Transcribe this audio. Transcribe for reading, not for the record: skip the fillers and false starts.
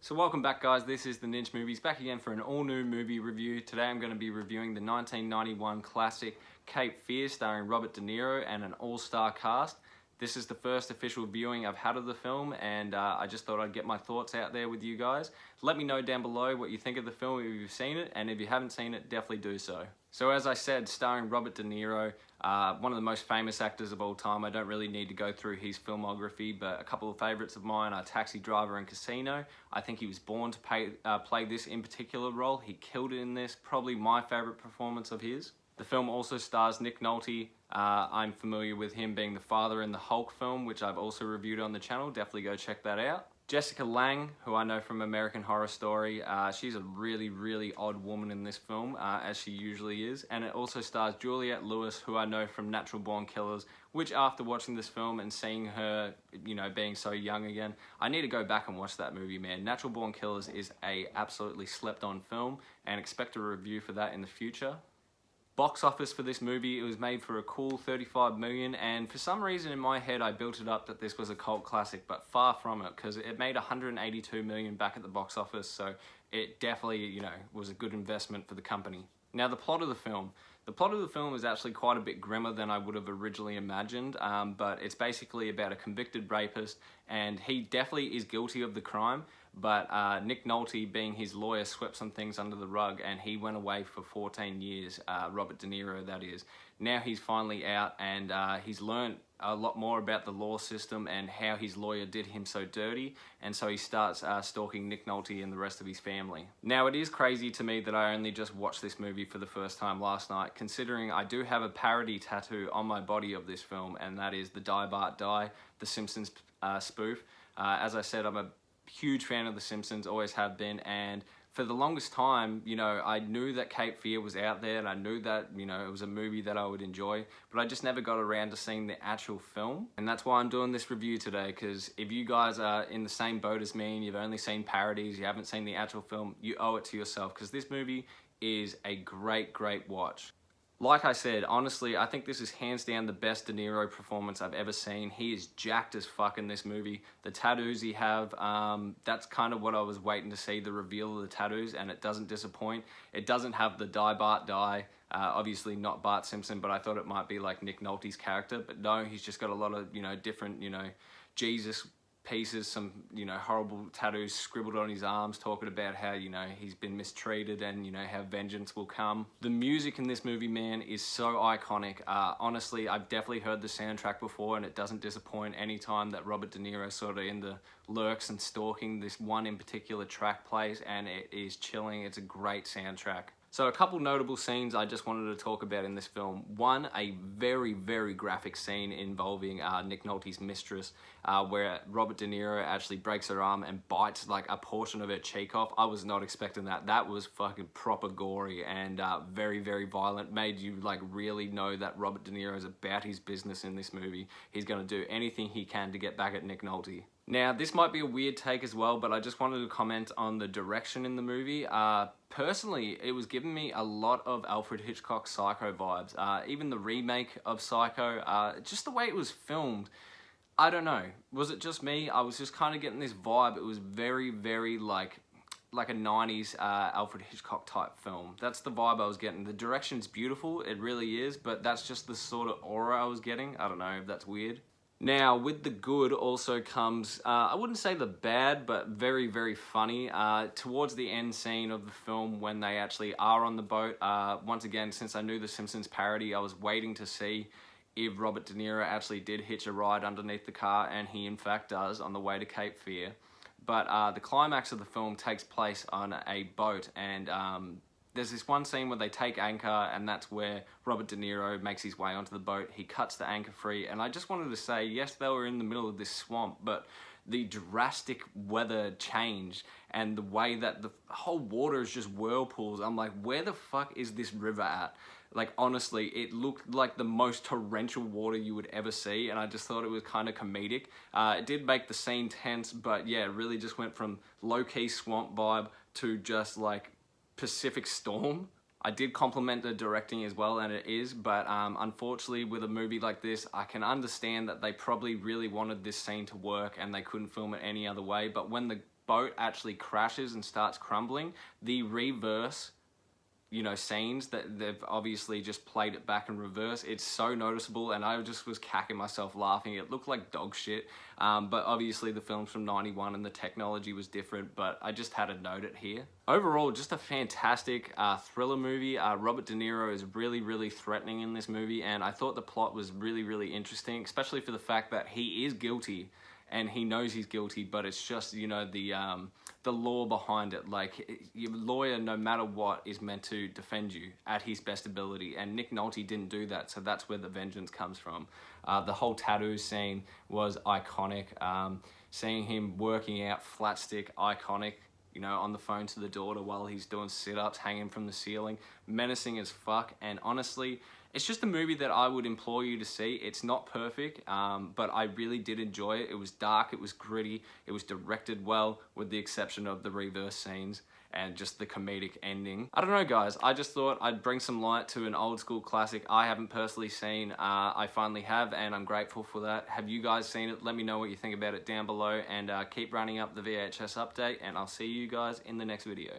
So welcome back, guys. This is the Ninja Movies, back again for an all-new movie review. Today I'm going to be reviewing the 1991 classic Cape Fear, starring Robert De Niro and an all-star cast. This is the first official viewing I've had of the film, and I just thought I'd get my thoughts out there with you guys. Let me know down below what you think of the film if you've seen it, and if you haven't seen it, definitely do so. So as I said, starring Robert De Niro, one of the most famous actors of all time. I don't really need to go through his filmography, but a couple of favourites of mine are Taxi Driver and Casino. I think he was born to play this in particular role. He killed it in this, probably my favourite performance of his. The film also stars Nick Nolte. I'm familiar with him being the father in the Hulk film, which I've also reviewed on the channel. Definitely go check that out. Jessica Lange, who I know from American Horror Story, she's a really odd woman in this film, as she usually is. And it also stars Juliette Lewis, who I know from Natural Born Killers, which after watching this film and seeing her, being so young again, I need to go back and watch that movie, man. Natural Born Killers is a absolutely slept on film, and expect a review for that in the future. Box office for this movie, it was made for a cool $35 million, and for some reason in my head I built it up that this was a cult classic, but far from it, because it made $182 million back at the box office, so it definitely, was a good investment for the company. Now, the plot of the film. The plot of the film is actually quite a bit grimmer than I would have originally imagined, but it's basically about a convicted rapist, and he definitely is guilty of the crime, but Nick Nolte, being his lawyer, swept some things under the rug, and he went away for 14 years, Robert De Niro, that is. Now he's finally out, and he's learned a lot more about the law system and how his lawyer did him so dirty, and so he starts stalking Nick Nolte and the rest of his family. Now, it is crazy to me that I only just watched this movie for the first time last night, considering I do have a parody tattoo on my body of this film, and that is the Die Bart Die, the Simpsons spoof. As I said, I'm a huge fan of The Simpsons, always have been, and for the longest time, I knew that Cape Fear was out there, and I knew that, it was a movie that I would enjoy, but I just never got around to seeing the actual film. And that's why I'm doing this review today, because if you guys are in the same boat as me and you've only seen parodies, you haven't seen the actual film, you owe it to yourself, because this movie is a great watch. Like I said, honestly, I think this is hands down the best De Niro performance I've ever seen. He is jacked as fuck in this movie. The tattoos he have, that's kind of what I was waiting to see, the reveal of the tattoos, and it doesn't disappoint. It doesn't have the Die Bart Die, obviously not Bart Simpson, but I thought it might be like Nick Nolte's character, but no, he's just got a lot of, different, Jesus pieces, some horrible tattoos scribbled on his arms, talking about how he's been mistreated and how vengeance will come. The music in this movie, man, is so iconic. Honestly, I've definitely heard the soundtrack before, and it doesn't disappoint any time that Robert De Niro sort of in the lurks and stalking. This one in particular track plays, and it is chilling. It's a great soundtrack. So a couple notable scenes I just wanted to talk about in this film. One, a very graphic scene involving Nick Nolte's mistress, where Robert De Niro actually breaks her arm and bites like a portion of her cheek off. I was not expecting that. That was fucking proper gory and very violent. Made you like really know that Robert De Niro is about his business in this movie. He's gonna do anything he can to get back at Nick Nolte. Now, this might be a weird take as well, but I just wanted to comment on the direction in the movie. Personally, it was giving me a lot of Alfred Hitchcock's Psycho vibes. Even the remake of Psycho, just the way it was filmed, I don't know. Was it just me? I was just kind of getting this vibe. It was very like a 90s Alfred Hitchcock type film. That's the vibe I was getting. The direction's beautiful, it really is, but that's just the sort of aura I was getting. I don't know if that's weird. Now, with the good also comes, I wouldn't say the bad, but very funny. Towards the end scene of the film, when they actually are on the boat, once again, since I knew the Simpsons parody, I was waiting to see if Robert De Niro actually did hitch a ride underneath the car, and he in fact does on the way to Cape Fear. But the climax of the film takes place on a boat, and there's this one scene where they take anchor, and that's where Robert De Niro makes his way onto the boat. He cuts the anchor free, and I just wanted to say, yes, they were in the middle of this swamp, but the drastic weather change and the way that the whole water is just whirlpools. I'm like, where the fuck is this river at? Like, honestly, it looked like the most torrential water you would ever see, and I just thought it was kind of comedic. It did make the scene tense, but yeah, it really just went from low-key swamp vibe to just like Pacific Storm. I did compliment the directing as well, and it is, but unfortunately with a movie like this, I can understand that they probably really wanted this scene to work and they couldn't film it any other way, but when the boat actually crashes and starts crumbling, the reverse, you know, scenes that they've obviously just played it back in reverse, it's so noticeable, and I just was cacking myself laughing. It looked like dog shit, but obviously the film's from 91 and the technology was different, but I just had to note it here. Overall, just a fantastic thriller movie. Robert De Niro is really, really threatening in this movie, and I thought the plot was really, really interesting, especially for the fact that he is guilty and he knows he's guilty, but it's just, you know, the law behind it. Like, your lawyer, no matter what, is meant to defend you at his best ability, and Nick Nolte didn't do that, so that's where the vengeance comes from. The whole tattoo scene was iconic. Seeing him working out flat stick, iconic. You know, on the phone to the daughter while he's doing sit-ups, hanging from the ceiling, menacing as fuck. And honestly, it's just a movie that I would implore you to see. It's not perfect, but I really did enjoy it. It was dark, it was gritty, it was directed well, with the exception of the reverse scenes and just the comedic ending. I don't know, guys, I just thought I'd bring some light to an old school classic I haven't personally seen. I finally have, and I'm grateful for that. Have you guys seen it? Let me know what you think about it down below, and keep running up the VHS update, and I'll see you guys in the next video.